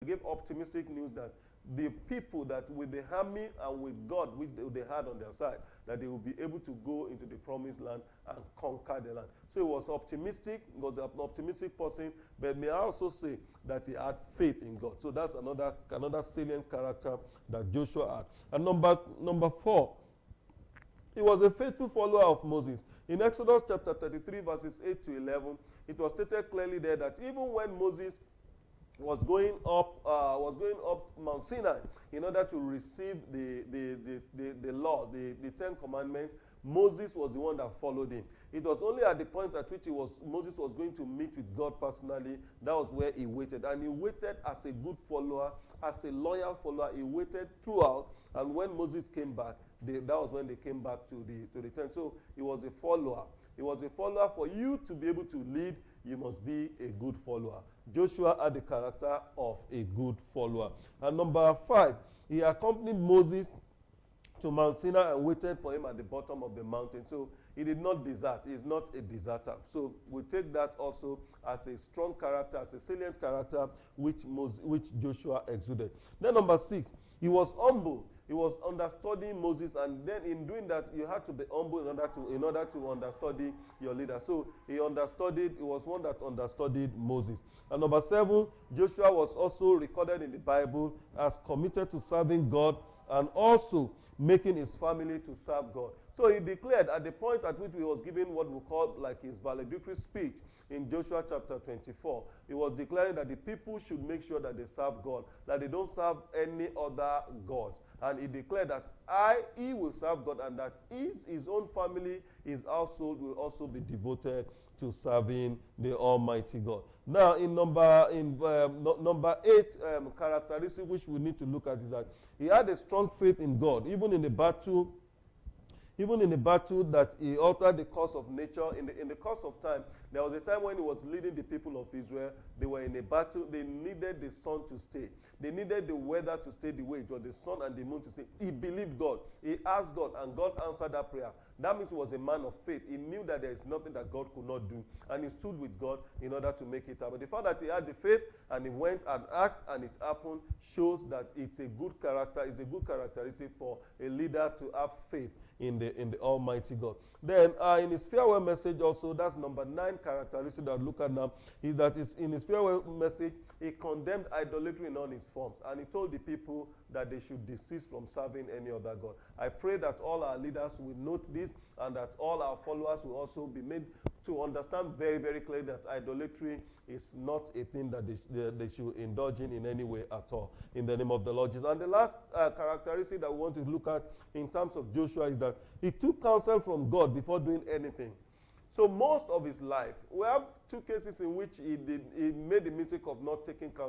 gave optimistic news that the people that with the army and with God, which they had on their side, that they will be able to go into the promised land and conquer the land. So he was optimistic, he was an optimistic person, but may I also say that he had faith in God. So that's another salient character that Joshua had. And number 4, he was a faithful follower of Moses. In Exodus chapter 33, verses 8 to 11, it was stated clearly there that even when Moses was going up Mount Sinai in order to receive the law, the 10 commandments, Moses was the one that followed him. It was only at the point at which Moses was going to meet with God personally, that was where he waited. And he waited as a good follower, as a loyal follower. He waited throughout, and when Moses came back, that was when they came back to the tent. So he was a follower. He was a follower. For you to be able to lead, you must be a good follower. Joshua had the character of a good follower. And number 5, he accompanied Moses to Mount Sinai and waited for him at the bottom of the mountain. So he did not desert. He is not a deserter. So we take that also as a strong character, as a salient character which Joshua exuded. Then number 6, he was humble. He was understudying Moses, and then in doing that, you had to be humble in order to understudy your leader. So he was one that understudied Moses. And number 7, Joshua was also recorded in the Bible as committed to serving God and also making his family to serve God. So he declared at the point at which he was giving what we call like his valedictory speech in Joshua chapter 24, he was declaring that the people should make sure that they serve God, that they don't serve any other gods. And he declared that he will serve God, and that his own family, his household will also be devoted to serving the Almighty God. Now, in number 8 characteristic which we need to look at is that he had a strong faith in God, even in the battle that he altered the course of nature. In the course of time, there was a time when he was leading the people of Israel. They were in a battle. They needed the sun to stay. They needed the weather to stay the way it was, the sun and the moon to stay. He believed God. He asked God, and God answered that prayer. That means he was a man of faith. He knew that there is nothing that God could not do, and he stood with God in order to make it happen. The fact that he had the faith and he went and asked and it happened shows that it's a good character. It's a good characteristic for a leader to have faith in the Almighty God. Then in his farewell message also, that's number 9 characteristic that I look at now, is that in his farewell message, he condemned idolatry in all its forms, and he told the people that they should desist from serving any other God. I pray that all our leaders will note this, and that all our followers will also be made to understand very, very clearly that idolatry is not a thing that they should indulge in any way at all, in the name of the Lord Jesus. And the last characteristic that we want to look at in terms of Joshua is that he took counsel from God before doing anything. So most of his life, we have 2 cases in which he made the mistake of not taking counsel.